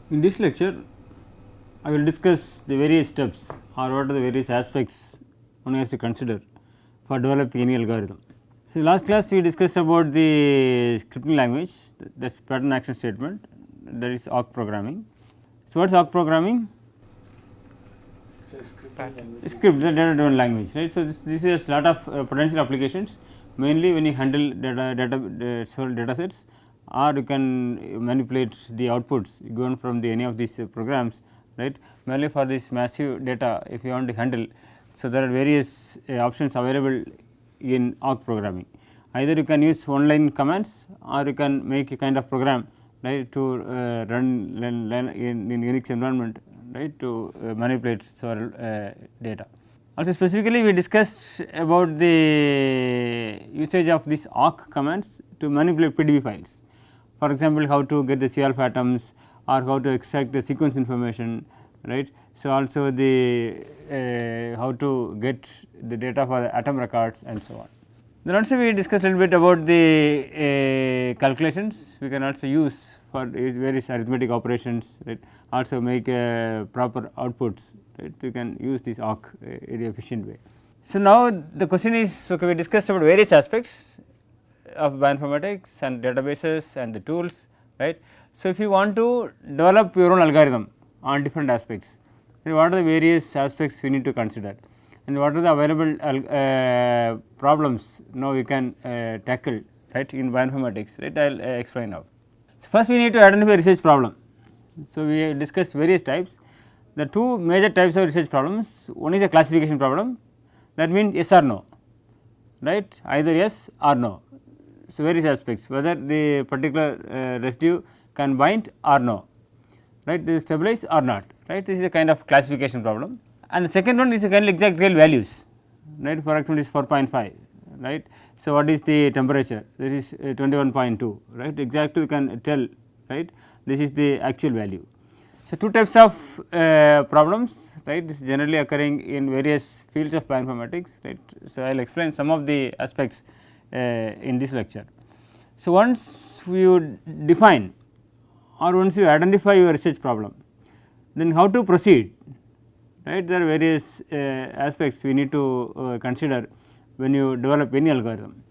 In this lecture, I will discuss the various steps or what are the various aspects one has to consider for developing any algorithm. So, last class we discussed about the scripting language, that is pattern action statement, that is awk programming. So, what is awk programming? Script, the data driven language, right. So, this is a lot of potential applications, mainly when you handle data sets, or you can manipulate the outputs given from any of these programs, right, mainly for this massive data if you want to handle. So, there are various options available in awk programming. Either you can use one line commands, or you can make a kind of program, right, to run in Unix environment, right, to manipulate several data. Also specifically we discussed about the usage of these awk commands to manipulate PDB files. For example, how to get the C alpha atoms or how to extract the sequence information, right. So, also the how to get the data for the atom records and so on. Then also we discussed a little bit about the calculations we can also use for various arithmetic operations, right, also make proper outputs, right. You can use this awk in a efficient way. So, now the question is, okay, we discussed about various aspects of bioinformatics and databases and the tools, right. So, if you want to develop your own algorithm on different aspects, what are the various aspects we need to consider, and what are the available problems now you can tackle, right, in bioinformatics, right. I will explain now. So, first we need to identify research problem. So, we discussed various types. The two major types of research problems, one is a classification problem, that means yes or no, right, either yes or no. So, various aspects, whether the particular residue can bind or no, right, this is stabilized or not, right. This is a kind of classification problem. And the second one is a kind of exact real values, right, for example, is 4.5, right. So, what is the temperature? This is 21.2, right, exactly you can tell, right, this is the actual value. So, two types of problems, right, this is generally occurring in various fields of bioinformatics, right. So, I will explain some of the aspects in this lecture. So, once you define or once you identify your research problem, then how to proceed, right. There are various aspects we need to consider when you develop any algorithm.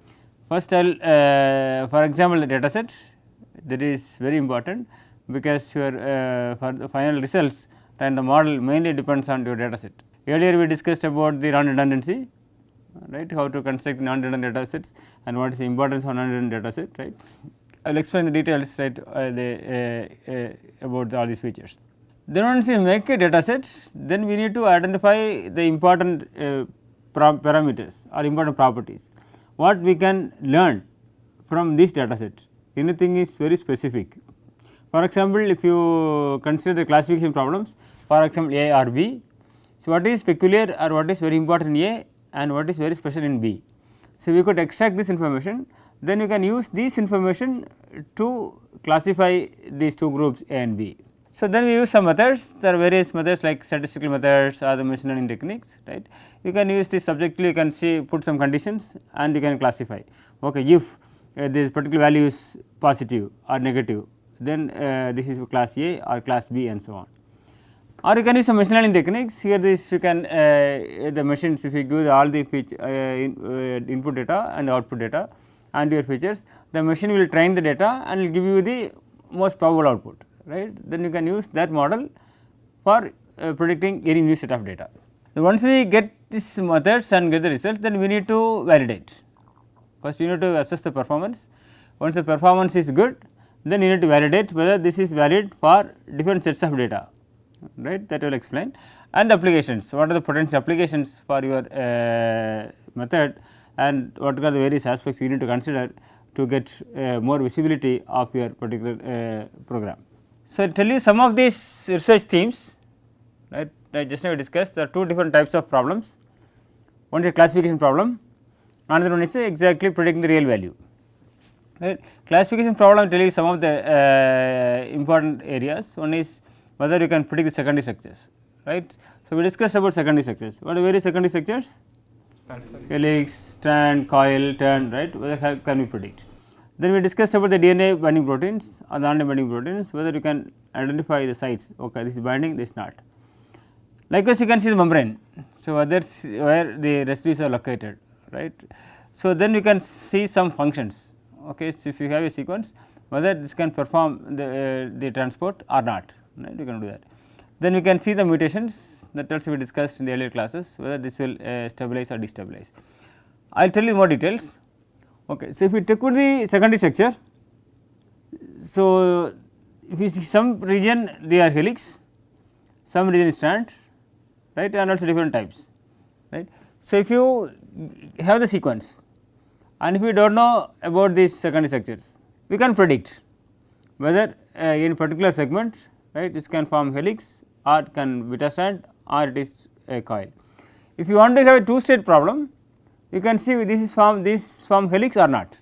First, I will for example, the data set, that is very important, because your for the final results and the model mainly depends on your data set. Earlier we discussed about the non-redundancy, right, how to construct non-redundant data sets and what is the importance of non-redundant data set, right. I will explain the details, right, about all these features. Then once you make a data set, then we need to identify the important parameters or important properties, what we can learn from this data set. Anything is very specific. For example, if you consider the classification problems, for example, A or B, so what is peculiar or what is very important in A and what is very special in B. So, we could extract this information, then you can use this information to classify these two groups A and B. So, then we use some methods, there are various methods like statistical methods or the machine learning techniques, right. You can use this subjectively, you can see put some conditions and you can classify, okay, if this particular value is positive or negative, then this is class A or class B and so on. Or you can use some machine learning techniques, here this you can the machines, if you give all the input data and the output data and your features, the machine will train the data and will give you the most probable output, right. Then you can use that model for predicting any new set of data. So, once we get these methods and get the result, then we need to validate. First we need to assess the performance. Once the performance is good, then you need to validate whether this is valid for different sets of data, right, that I will explain. And the applications, what are the potential applications for your method and what are the various aspects you need to consider to get more visibility of your particular program. So, I will tell you some of these research themes, right, I just now discussed. There are two different types of problems, one is a classification problem, another one is exactly predicting the real value, right. Classification problem I will tell you some of the important areas. One is whether you can predict the secondary structures, right. So, we discussed about secondary structures. What are various secondary structures? Helix, strand, coil, turn, right, whether can we predict. Then we discussed about the DNA binding proteins or the RNA binding proteins, whether you can identify the sites, okay, this is binding, this is not. Likewise, you can see the membrane. So, where the residues are located, right. So, then you can see some functions, okay. So, if you have a sequence, whether this can perform the transport or not, right, you can do that. Then we can see the mutations, that also we discussed in the earlier classes, whether this will stabilize or destabilize. I will tell you more details. Okay. So, if we take the secondary structure, so if you see some region they are helix, some region is strand, right, and also different types, right. So, if you have the sequence and if you do not know about these secondary structures, we can predict whether in particular segment, right, this can form helix or it can beta strand or it is a coil. If you want to have a two state problem, you can see this form helix or not,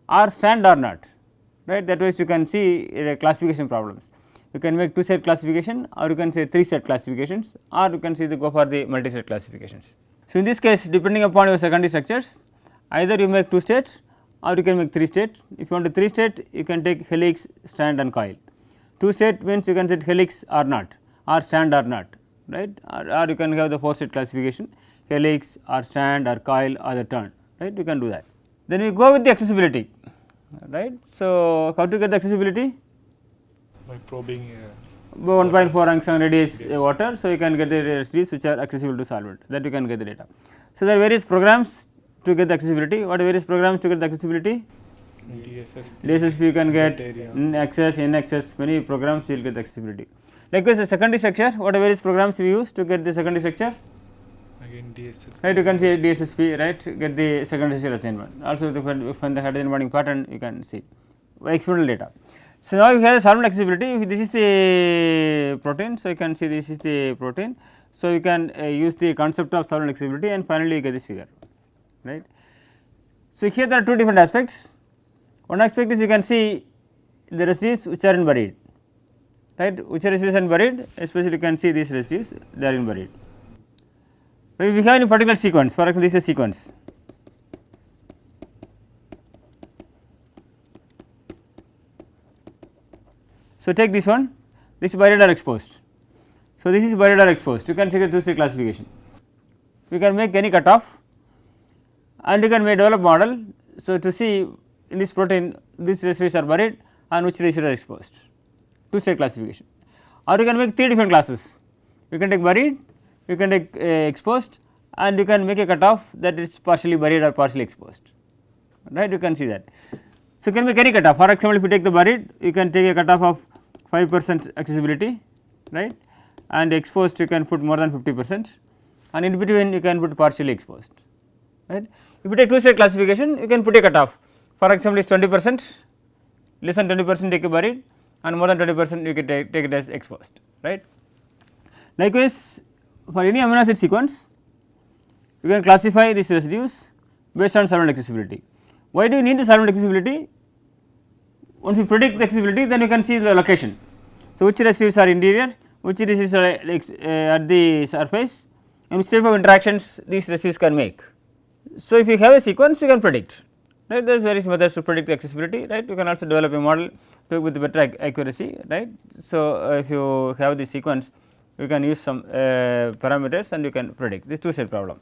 or strand or not, right. That way you can see classification problems. You can make two state classification, or you can say three state classifications, or you can see go for the multi state classifications. So, in this case, depending upon your secondary structures, either you make two states or you can make three state. If you want a three state, you can take helix, strand and coil. Two state means you can set helix or not, or strand or not, right, or you can have the four state classification, helix or strand or coil or the turn, right, you can do that. Then we go with the accessibility, right. So, how to get the accessibility? By probing 1.4 angstrom radius water. So, you can get the residues which are accessible to solvent, that you can get the data. So, there are various programs to get the accessibility. What are various programs to get the accessibility? DSSP you can get, access, NXS, many programs you will get the accessibility. Likewise, the secondary structure, what are various programs we use to get the secondary structure? Again DSSP. Right, you can see DSSP, right, get the secondary structure assignment. Also, when the hydrogen bonding pattern you can see experimental data. So, now you have the solvent accessibility. This is the protein. So, you can see this is the protein. So, you can use the concept of solvent accessibility and finally, you get this figure, right. So, here there are two different aspects. One aspect is you can see the residues which are in buried, right, which are residues are in buried, especially you can see these residues, they are in buried. If we have any particular sequence, for example, this is a sequence. So, take this one, this is buried or exposed. So, this is buried or exposed, you can check the two state classification. You can make any cutoff and you can develop model. So, to see in this protein these residues are buried and which residues are exposed, two state classification. Or you can make three different classes, you can take buried, you can take exposed, and you can make a cutoff that is partially buried or partially exposed, right, you can see that. So, you can make any cutoff. For example, if you take the buried, you can take a cutoff of 5% accessibility, right, and exposed you can put more than 50%, and in between you can put partially exposed, right. If you take two state classification, you can put a cutoff. For example, it is 20%, less than 20% take a buried, and more than 20% you can take it as exposed, right. Likewise, for any amino acid sequence, you can classify these residues based on solvent accessibility. Why do you need the solvent accessibility? Once you predict the accessibility, then you can see the location. So, which residues are interior, which residues are at the surface, and which type of interactions these residues can make. So, if you have a sequence, you can predict, right. There is various methods to predict the accessibility, right. You can also develop a model with better accuracy, right. So, if you have the sequence, you can use some parameters and you can predict this two state problem.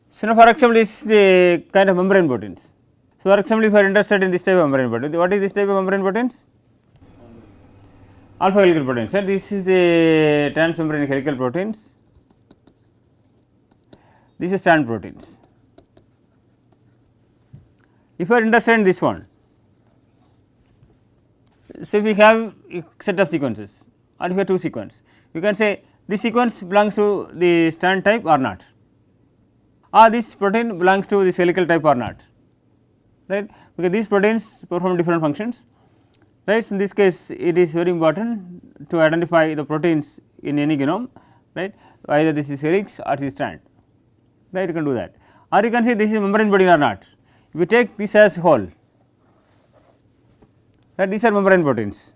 So, now for example, this is the kind of membrane proteins. So, for example, if you are interested in this type of membrane protein, what is this type of membrane proteins? Alpha helical proteins, right. This is the transmembrane helical proteins, this is strand proteins. If you are interested in this one, so if we have a set of sequences or if you have two sequences, you can say this sequence belongs to the strand type or not, or this protein belongs to the helical type or not, right, because these proteins perform different functions, right. So, in this case it is very important to identify the proteins in any genome, right, either this is helix or this is strand, right, you can do that, or you can say this is membrane protein or not. If you take this as whole, right, these are membrane proteins.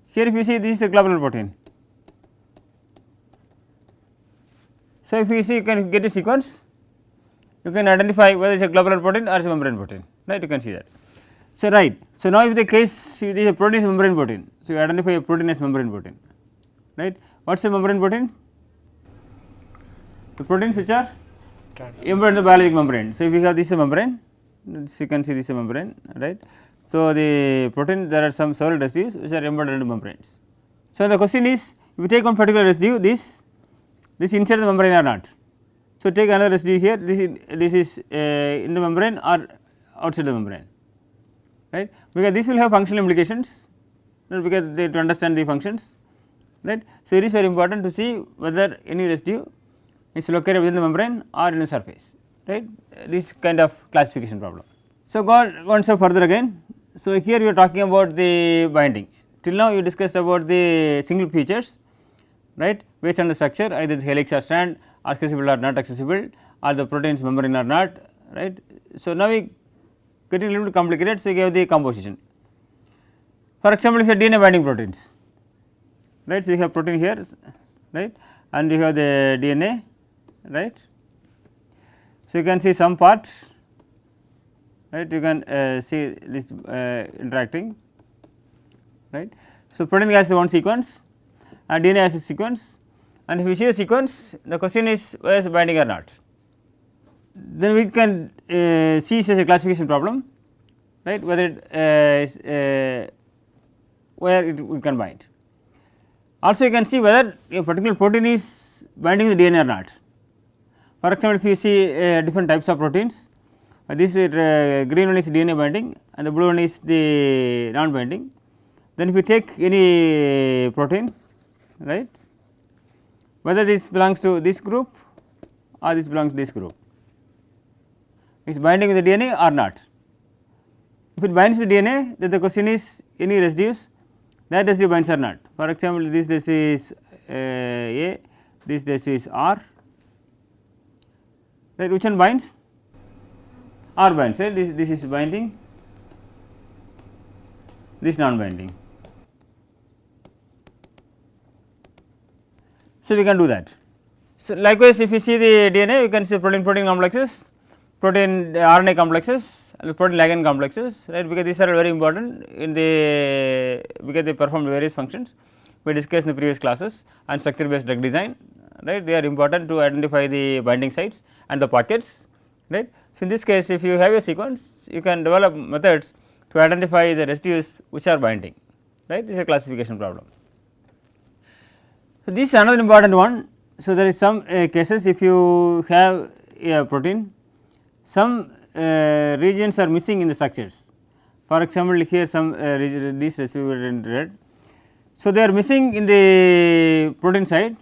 Here if you see this is a globular protein. So, if you see you can get a sequence, you can identify whether it is a globular protein or it is a membrane protein, right, you can see that. So, right. So, now if the case it is a protein is a membrane protein, so you identify a protein as membrane protein, right. What is a membrane protein? The proteins which are embedded in the biologic membrane. So, if we have this is a membrane, this you can see this is a membrane, right. So, the protein there are some several residues which are embedded into membranes. So, the question is if you take one particular residue this inside the membrane or not. So, take another residue here this is in the membrane or outside the membrane, right, because this will have functional implications, right, because they to understand the functions, right. So, it is very important to see whether any residue is located within the membrane or in the surface, right, this kind of classification problem. So, go one step further again. So, here we are talking about the binding. Till now you discussed about the single features, right, based on the structure either the helix or strand accessible or not accessible or the proteins membrane or not, right. So, now we getting a little bit complicated. So, we have the composition. For example, if you have DNA binding proteins, right. So, you have protein here, right, and you have the DNA, right. So, you can see some part, right, you can see this interacting, right. So, protein has one sequence and DNA has a sequence, and if we see the sequence the question is whether it is binding or not. Then we can see it as a classification problem, right, whether it is where it can bind. Also you can see whether a particular protein is binding the DNA or not. For example, if you see different types of proteins, this is green one is DNA binding and the blue one is the non binding. Then if you take any protein, right, whether this belongs to this group or this belongs to this group, is binding with the DNA or not. If it binds the DNA, then the question is any residues that residue binds or not. For example, this residue is A, this residue is R, right, which one binds? R binds, right, this is binding, this non binding. So, we can do that. So, likewise if you see the DNA you can see protein complexes, protein RNA complexes and protein ligand complexes, right, because these are very important in the because they perform various functions we discussed in the previous classes and structure based drug design, right, they are important to identify the binding sites and the pockets, right. So, in this case if you have a sequence you can develop methods to identify the residues which are binding, right, this is a classification problem. So, this is another important one. So, there is some cases if you have a protein, some regions are missing in the structures. For example, here some these residues in red. So, they are missing in the protein side,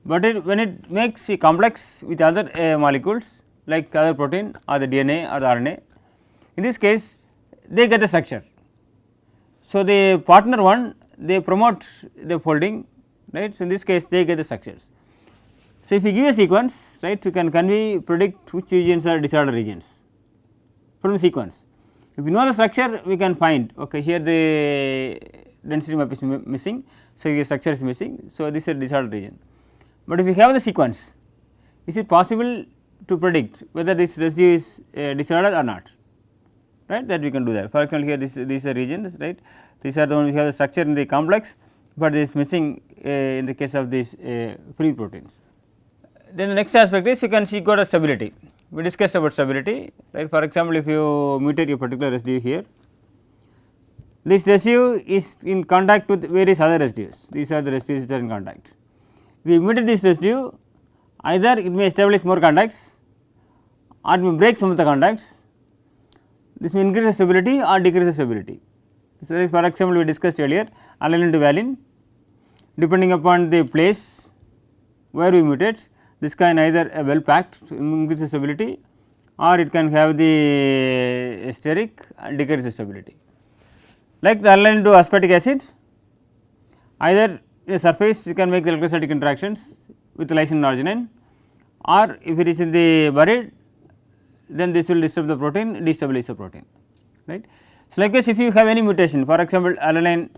but when it makes a complex with other molecules like other protein or the DNA or the RNA, in this case they get the structure. So, the partner one they promote the folding, right. So, in this case they get the structures. So, if you give a sequence, right, you can predict which regions are disordered regions from the sequence. If you know the structure we can find okay here the density map is missing. So, your structure is missing. So, this is a disordered region, but if you have the sequence is it possible to predict whether this residue is disordered or not, right, that we can do that. For example, here these are regions, right, these are the ones we have the structure in the complex, but this is missing in the case of these free proteins. Then the next aspect is you can see got a stability. We discussed about stability, right. For example, if you mutate a particular residue here, this residue is in contact with various other residues, these are the residues which are in contact. If we mutate this residue, either it may establish more contacts or it may break some of the contacts, this may increase the stability or decrease the stability. So, for example, we discussed earlier alanine to valine, depending upon the place where we mutate, this can either well packed to increase the stability or it can have the steric and decrease the stability. Like the alanine to aspartic acid, either a surface you can make the electrostatic interactions with lysine and arginine, or if it is in the buried then this will disturb the protein, destabilize the protein, right. So, likewise if you have any mutation, for example, alanine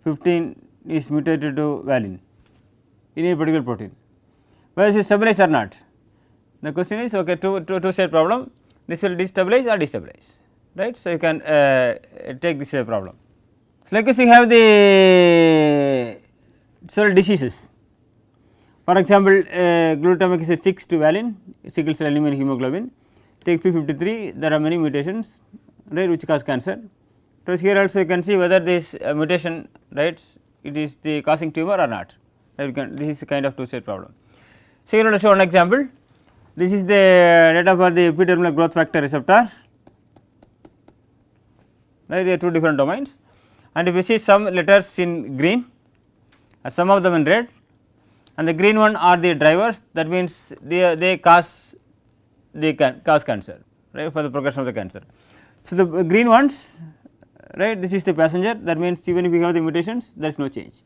15 is mutated to valine in a particular protein, whether it is stabilized or not, The question is okay, two state problem, this will destabilize or destabilize, right. So, you can take this as a problem. So, like you have the several diseases. For example, glutamic acid 6 to valine, sickle cell anemia and hemoglobin, take P53, there are many mutations, right, which cause cancer. So, here also you can see whether this mutation, right, it is the causing tumor or not, right. This is a kind of two state problem. So, here let us show one example. This is the data for the epidermal growth factor receptor, right. There are two different domains, and if you see some letters in green, some of them in red, and the green one are the drivers, that means they cause cancer, right, for the progression of the cancer. So, the green ones, right, this is the passenger, that means even if you have the mutations, there is no change.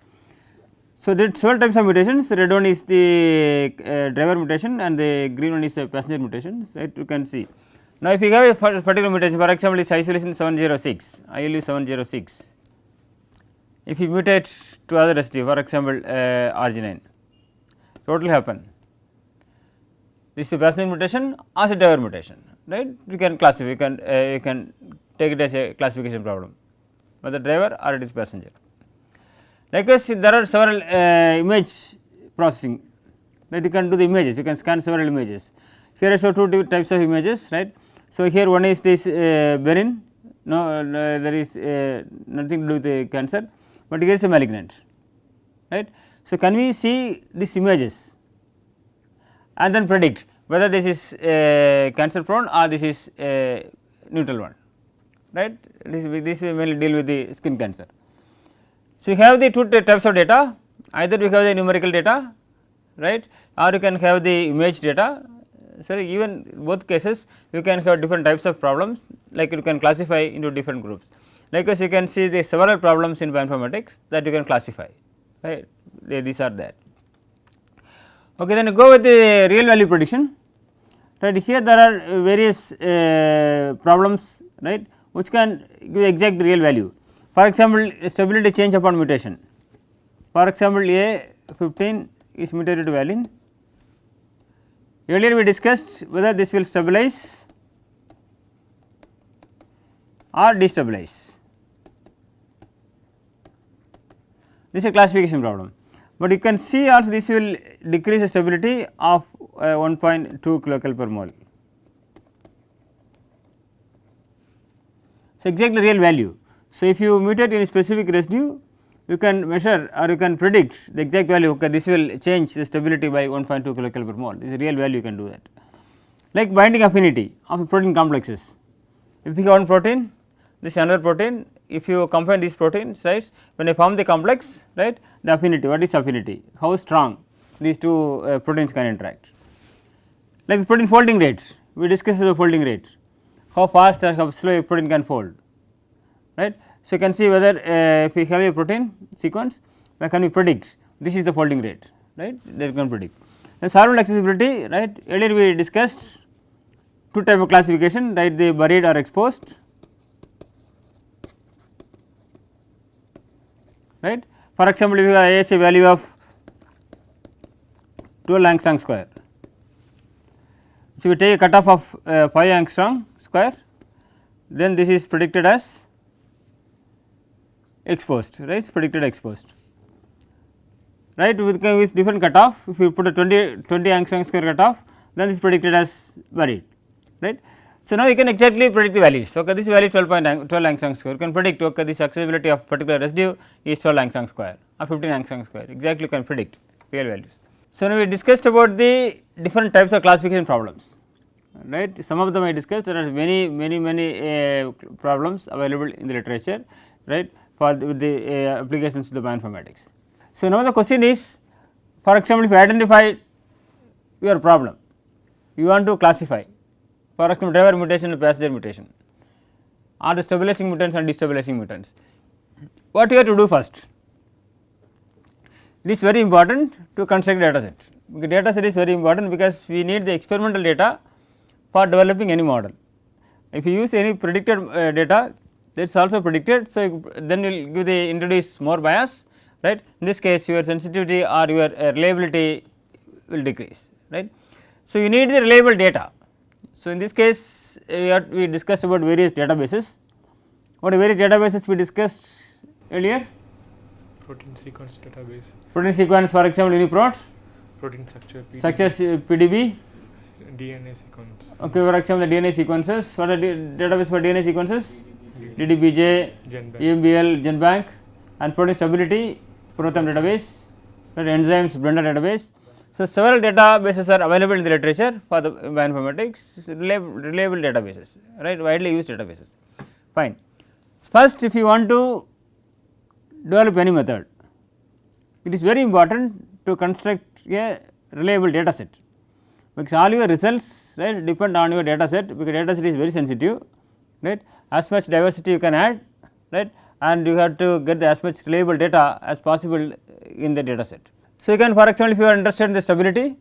So, there are several types of mutations, the red one is the driver mutation and the green one is the passenger mutation, right, you can see. Now, if you have a particular mutation, for example, is isolation 706, ILU 706, if you mutate to other residue, for example, arginine, what will happen? This is a passenger mutation or a driver mutation, right. You can classify, you can take it as a classification problem, whether driver or it is passenger. Likewise, there are several image processing, right, you can do the images, you can scan several images. Here I show two types of images, right. So, here one is this benign, there is nothing to do with the cancer, but here is a malignant, right. So, can we see these images and then predict whether this is cancer prone or this is neutral one, right. This will mainly deal with the skin cancer. So, you have the two types of data, either we have the numerical data, right, or you can have the image data. So, even both cases you can have different types of problems, like you can classify into different groups. Likewise, you can see the several problems in bioinformatics that you can classify, right, these are there. Okay, then you go with the real value prediction, right. Here there are various problems, right, which can give exact real value. For example, stability change upon mutation. For example, A15 is mutated to valine. Earlier we discussed whether this will stabilize or destabilize. This is a classification problem, but you can see also this will decrease the stability of 1.2 kilocalorie per mole. So, exactly real value. So, if you mutate in a specific residue, you can measure or you can predict the exact value, okay, this will change the stability by 1.2 kilocalorie per mole, this is a real value, you can do that. Like binding affinity of protein complexes, if you have one protein, this is another protein, if you combine these proteins, right, when you form the complex, right, the affinity, what is affinity, how strong these two proteins can interact. Like protein folding rates, we discussed the folding rate, how fast or how slow a protein can fold, right. So, you can see whether if we have a protein sequence, can we predict this is the folding rate, right, that you can predict. The solvent accessibility, right, earlier we discussed two type of classification, right, the buried or exposed, right. For example, if you have ASA value of 12 angstrom square, so we take a cutoff of 5 angstrom square, then this is predicted as exposed, right, predicted exposed, right, with different cutoff. If you put a 20 angstrom square cutoff, then this is predicted as buried, right. So, now you can exactly predict the values. Okay, this value is 12 angstrom square, you can predict, okay, this accessibility of particular residue is 12 angstrom square or 15 angstrom square, exactly you can predict real values. So, now we discussed about the different types of classification problems, right. Some of them I discussed, there are many problems available in the literature, right, for the applications to the bioinformatics. So, now the question is, for example, if you identify your problem, you want to classify, for example, driver mutation and passenger mutation or the stabilizing mutants and destabilizing mutants, what you have to do first? It is very important to construct data set, because data set is very important, because we need the experimental data for developing any model. If you use any predicted data, that is also predicted. So, then you will give the introduce more bias, right. In this case your sensitivity or your reliability will decrease, right. So, you need the reliable data. So, in this case we discussed about various databases. What are various databases we discussed earlier? Protein sequence database, Protein sequence, for example, UniProt, protein structure, PDB, structures PDB. DNA sequence, Okay, for example, the DNA sequences. What are the database for DNA sequences? DDBJ, GenBank, EMBL, GenBank, and protein stability, Protein database, right, enzymes, Blender database. So, several databases are available in the literature for the bioinformatics, reliable databases, right, widely used databases. Fine. First, if you want to develop any method, it is very important to construct a reliable data set, because all your results, right, depend on your data set, because data set is very sensitive, right, as much diversity you can add, right, and you have to get the as much reliable data as possible in the data set. So, you can, for example, if you are interested in the stability,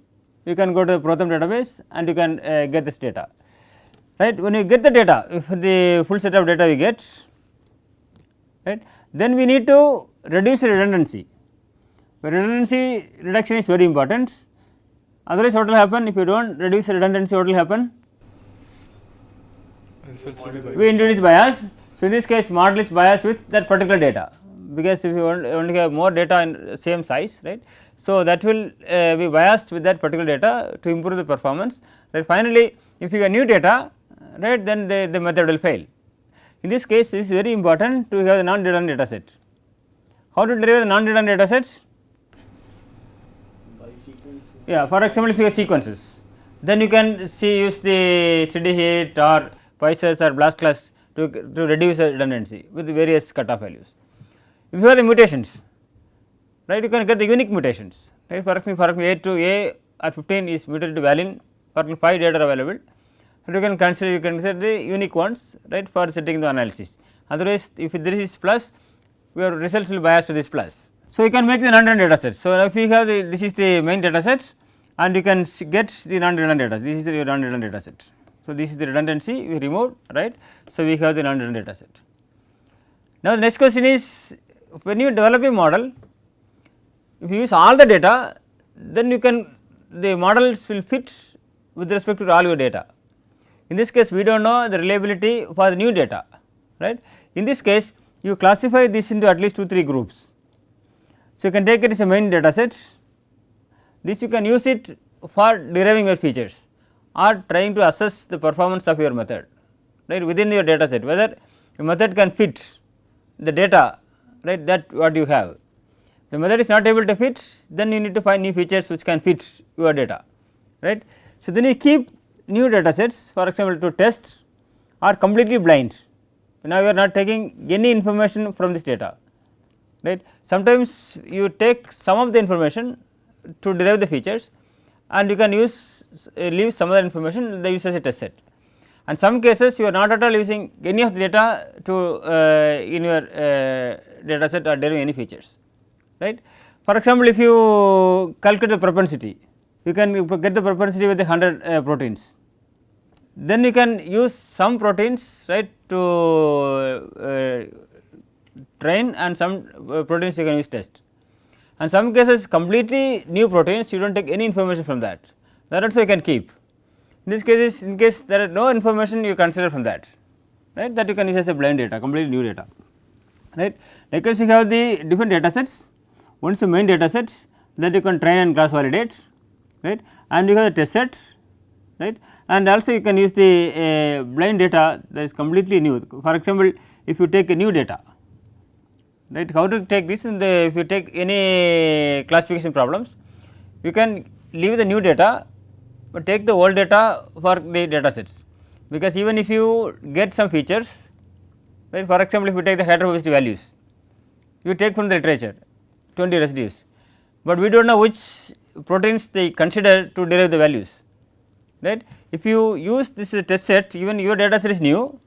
you can go to the Protham database and you can get this data, right. When you get the data, if the full set of data we get, right, then we need to reduce the redundancy. Redundancy reduction is very important, otherwise what will happen if you do not reduce the redundancy, what will happen? results will be biased. We introduce bias. So, in this case model is biased with that particular data, because if you only have more data in same size, right. So, that will be biased with that particular data to improve the performance, right. Finally, if you have new data, right, then the method will fail. In this case, it is very important to have the non-redundant data set. How to derive the non-redundant data sets? Yeah, for example, if you have sequences, then you can use the steady heat or Pisces or blast class to reduce the redundancy with various cutoff values. If you have the mutations, right, you can get the unique mutations, right. For example, A to A or 15 is mutated to valine, for example, 5 data are available, and you can consider the unique ones, right, for setting the analysis. Otherwise, if there is plus, your results will bias to this plus. So, you can make the non-redundant data set. So, if you have this is the main data set and you can get the non-redundant data, this is the non-redundant data set. So, this is the redundancy we removed, right. So, we have the non-redundant data set. Now, the next question is, when you develop a model, if you use all the data, then you can, the models will fit with respect to all your data. In this case, we do not know the reliability for the new data, right. In this case, you classify this into at least 2-3 groups. So, you can take it as a main data set, this you can use it for deriving your features or trying to assess the performance of your method, right, within your data set, whether your method can fit the data, right, that what you have. The method is not able to fit, then you need to find new features which can fit your data, right. So, then you keep new data sets, for example, to test or completely blind. Now, you are not taking any information from this data, right. Sometimes you take some of the information to derive the features and you can use leave some other information, they use as a test set, and some cases you are not at all using any of the data to in your data set or deriving any features, right. For example, if you calculate the propensity, you can get the propensity with the 100 proteins, then you can use some proteins, right, to train, and some proteins you can use test, and some cases completely new proteins you do not take any information from that also you can keep. In this case, in case there is no information you consider from that, right, that you can use as a blind data, completely new data, right. Likewise, you have the different data sets, one is the main data sets that you can train and cross validate, right, and you have the test set, right, and also you can use the blind data that is completely new. For example, if you take a new data, right, how to take this in the, if you take any classification problems, you can leave the new data, but take the old data for the data sets, because even if you get some features, right, for example, if you take the heterogeneity values, you take from the literature 20 residues, but we do not know which proteins they consider to derive the values, right. If you use this test set, even your data set is new,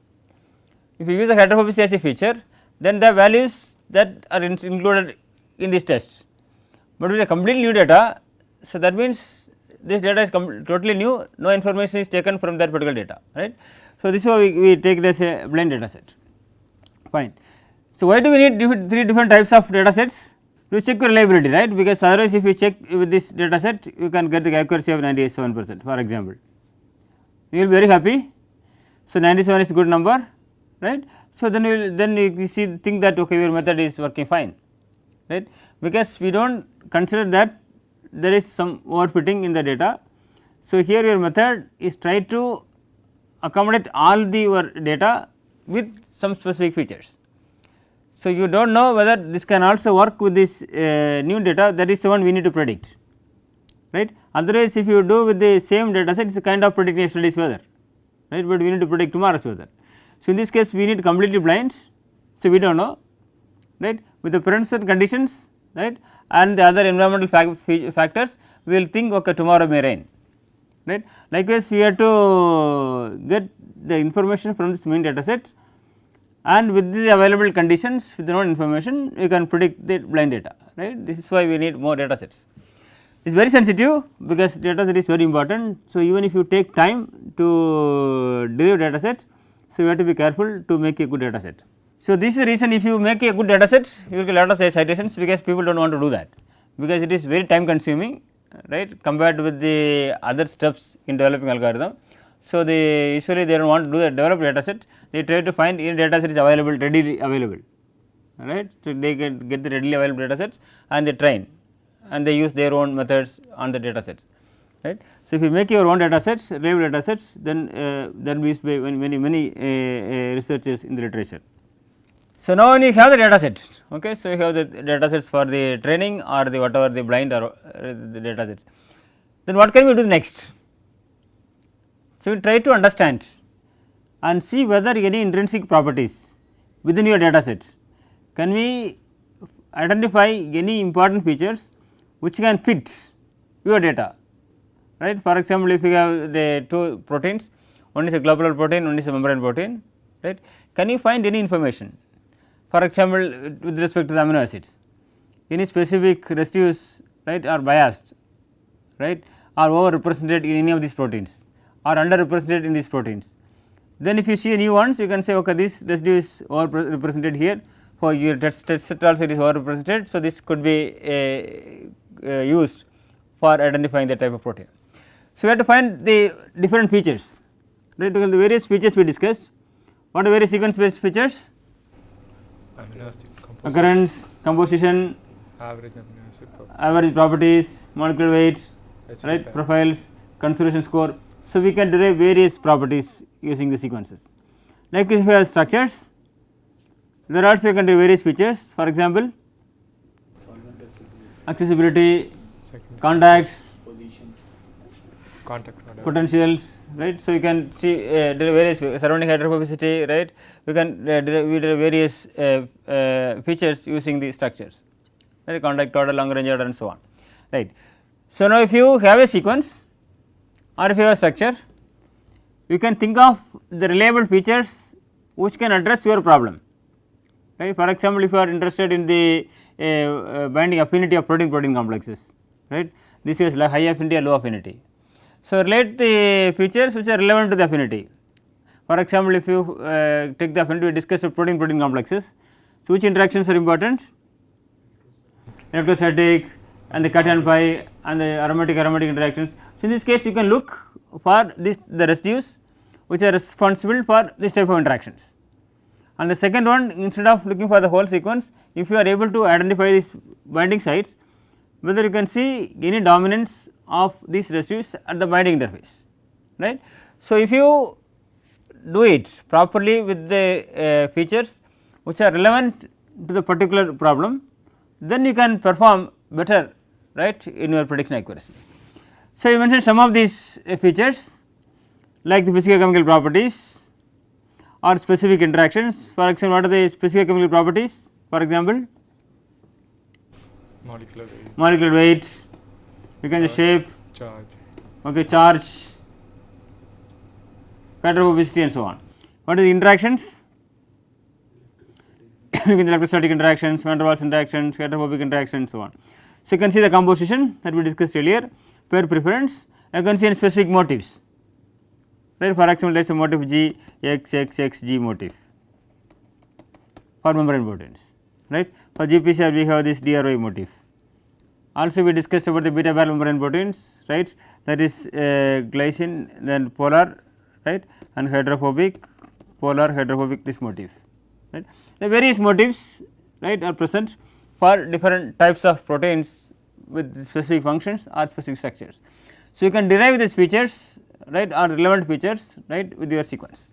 if you use a heterogeneity as a feature, then the values that are included in this test, but with a completely new data, so that means this data is totally new, no information is taken from that particular data, right. So, this is how we take it as a blind data set, fine. So, why do we need 3 different types of data sets? to check reliability, right, because otherwise if you check with this data set you can get the accuracy of 97% for example, you will be very happy. So, 97 is a good number, right. So, then you see think that okay your method is working fine, right, because we do not consider that there is some overfitting in the data. So, here your method is try to accommodate all the your data with some specific features. So, you do not know whether this can also work with this new data, that is the one we need to predict, right. Otherwise, if you do with the same data set it is a kind of predicting yesterday's weather, right, but we need to predict tomorrow's weather. So, in this case we need completely blind. So, we do not know, right, with the present conditions, right, and the other environmental factors we will think okay tomorrow may rain, right. Likewise, we have to get the information from this main data set, and with the available conditions with the known information you can predict the blind data, right. This is why we need more data sets. It is very sensitive because data set is very important. So, even if you take time to derive data set, so you have to be careful to make a good data set. So, this is the reason if you make a good data set you will get a lot of citations, because people do not want to do that, because it is very time consuming, right, compared with the other steps in developing algorithm. So, they usually they do not want to do the develop data set, they try to find any data set is available readily available, right. So, they get the readily available data sets and they train and they use their own methods on the data sets, right. So, if you make your own data sets reliable data sets, then that will be used by many researchers in the literature. So, now when you have the data set, okay, so you have the data sets for the training or the whatever the blind or the data sets, then what can we do next? So, we try to understand and see whether any intrinsic properties within your data set, can we identify any important features which can fit your data, right. For example, if you have the two proteins, one is a globular protein, one is a membrane protein, right, can you find any information, for example, with respect to the amino acids, any specific residues, right, are biased, right, are over represented in any of these proteins or under represented in these proteins. Then if you see new ones you can say okay this residue is over represented here, for your test set also it is over represented. So, this could be used for identifying the type of protein. So, we have to find the different features, right, because the various features we discussed. What are various sequence based features? Amino acid composition, Occurrence, composition, average amino acid property, average properties, molecular weight, right, pair. profiles, conservation score. So, we can derive various properties using the sequences. Like if you have structures, there also you can derive various features, for example, accessibility, Second, contacts, contact order, potentials, right. So, you can see derive various surrounding hydrophobicity, right, we can derive various features using the structures, right, contact order, long range order and so on, right. So, now if you have a sequence or if you have a structure, you can think of the reliable features which can address your problem, right. For example, if you are interested in the binding affinity of protein complexes, right, this is like high affinity or low affinity. So, relate the features which are relevant to the affinity. For example, if you take the affinity we discussed of protein complexes, so which interactions are important? Electrostatic and the cation pi and the aromatic interactions. So, in this case you can look for the residues which are responsible for this type of interactions. And the second one, instead of looking for the whole sequence, if you are able to identify these binding sites, whether you can see any dominance of these residues at the binding interface, right. So, if you do it properly with the features which are relevant to the particular problem, then you can perform better, right, in your prediction accuracy. So, you mentioned some of these features like the physicochemical properties or specific interactions. For example, what are the physicochemical properties? For example, molecular weight, you can just shape, charge, okay, charge, hydrophobicity and so on. What are the interactions? You can electrostatic interactions, van der Waals interactions, hydrophobic interactions, so on. So, you can see the composition that we discussed earlier, pair preference, you can see in specific motifs, right. For example, there is a motif G, X, G motif for membrane proteins, right. For GPCR we have this DRY motif. Also we discussed about the beta barrel membrane proteins, right, that is glycine, then polar, right, and hydrophobic, polar, hydrophobic, this motif, right. The various motifs, right, are present for different types of proteins with specific functions or specific structures. So, you can derive these features, right, or relevant features, right, with your sequence.